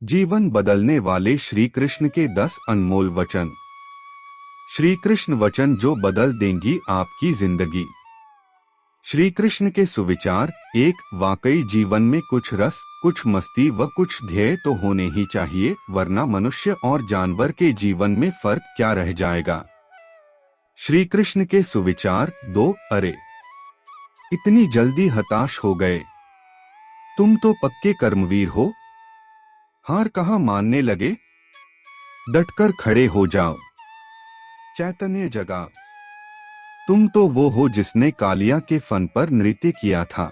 जीवन बदलने वाले श्री कृष्ण के 10 अनमोल वचन। श्री कृष्ण वचन जो बदल देंगी आपकी जिंदगी। श्री कृष्ण के सुविचार। एक, वाकई जीवन में कुछ रस, कुछ मस्ती व कुछ ध्येय तो होने ही चाहिए, वरना मनुष्य और जानवर के जीवन में फर्क क्या रह जाएगा। श्री कृष्ण के सुविचार। 2, अरे इतनी जल्दी हताश हो गए, तुम तो पक्के कर्मवीर हो, हार कहाँ मानने लगे, डटकर खड़े हो जाओ, चैतन्य जगा। तुम तो वो हो जिसने कालिया के फन पर नृत्य किया था।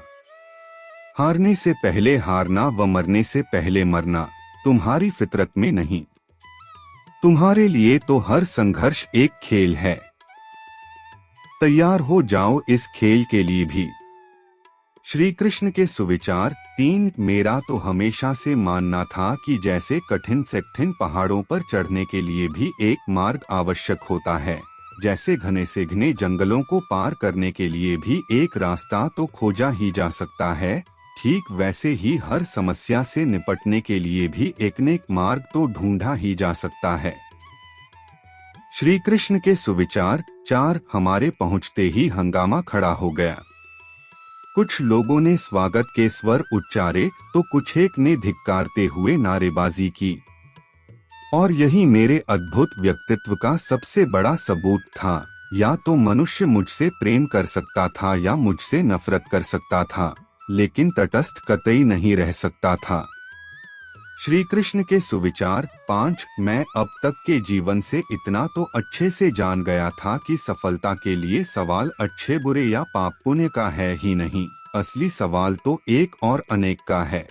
हारने से पहले हारना व मरने से पहले मरना तुम्हारी फितरत में नहीं। तुम्हारे लिए तो हर संघर्ष एक खेल है। तैयार हो जाओ इस खेल के लिए भी। श्री कृष्ण के सुविचार। 3, मेरा तो हमेशा से मानना था कि जैसे कठिन से कठिन पहाड़ों पर चढ़ने के लिए भी एक मार्ग आवश्यक होता है, जैसे घने से घने जंगलों को पार करने के लिए भी एक रास्ता तो खोजा ही जा सकता है, ठीक वैसे ही हर समस्या से निपटने के लिए भी एक न एक मार्ग तो ढूंढा ही जा सकता है। श्री कृष्ण के सुविचार। 4, हमारे पहुंचते ही हंगामा खड़ा हो गया। कुछ लोगों ने स्वागत के स्वर उच्चारे तो कुछ एक ने धिक्कारते हुए नारेबाजी की, और यही मेरे अद्भुत व्यक्तित्व का सबसे बड़ा सबूत था। या तो मनुष्य मुझसे प्रेम कर सकता था या मुझसे नफरत कर सकता था, लेकिन तटस्थ कतई नहीं रह सकता था। श्री कृष्ण के सुविचार। 5, मैं अब तक के जीवन से इतना तो अच्छे से जान गया था कि सफलता के लिए सवाल अच्छे बुरे या पाप पुण्य का है ही नहीं, असली सवाल तो एक और अनेक का है।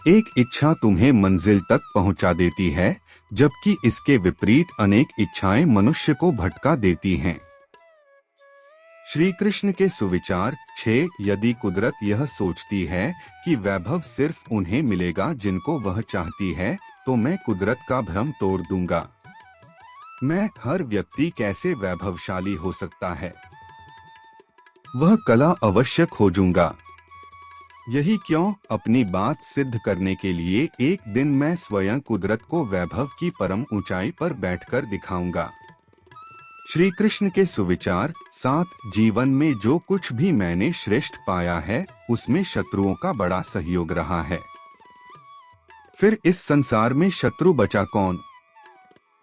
एक इच्छा तुम्हें मंजिल तक पहुंचा देती है, जबकि इसके विपरीत अनेक इच्छाएं मनुष्य को भटका देती हैं। श्री कृष्ण के सुविचार। 6, यदि कुदरत यह सोचती है कि वैभव सिर्फ उन्हें मिलेगा जिनको वह चाहती है, तो मैं कुदरत का भ्रम तोड़ दूंगा। मैं हर व्यक्ति कैसे वैभवशाली हो सकता है, वह कला अवश्य खोजूंगा। यही क्यों, अपनी बात सिद्ध करने के लिए एक दिन मैं स्वयं कुदरत को वैभव की परम ऊंचाई पर बैठकर दिखाऊंगा। श्री कृष्ण के सुविचार। 7, जीवन में जो कुछ भी मैंने श्रेष्ठ पाया है, उसमें शत्रुओं का बड़ा सहयोग रहा है। फिर इस संसार में शत्रु बचा कौन?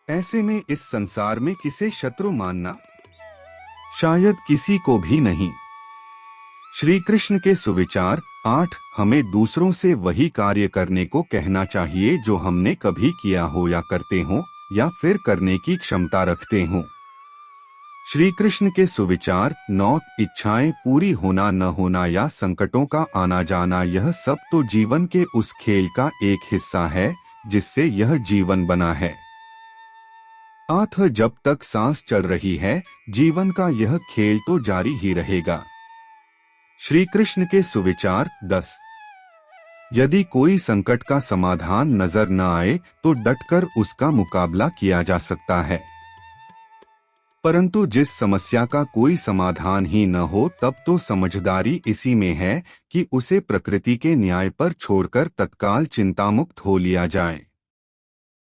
ऐसे में इस संसार में किसे शत्रु मानना? शायद किसी को भी नहीं। श्री कृष्ण के सुविचार। 8, हमें दूसरों से वही कार्य करने को कहना चाहिए जो हमने कभी किया हो या करते हो, या फिर करने की क्षमता रखते हो। श्री कृष्ण के सुविचार। 9, इच्छाएं पूरी होना न होना या संकटों का आना जाना, यह सब तो जीवन के उस खेल का एक हिस्सा है जिससे यह जीवन बना है। 8, जब तक सांस चल रही है, जीवन का यह खेल तो जारी ही रहेगा। श्री कृष्ण के सुविचार। 10, यदि कोई संकट का समाधान नजर न आए तो डटकर उसका मुकाबला किया जा सकता है, परंतु जिस समस्या का कोई समाधान ही न हो, तब तो समझदारी इसी में है कि उसे प्रकृति के न्याय पर छोड़कर तत्काल चिंतामुक्त हो लिया जाए।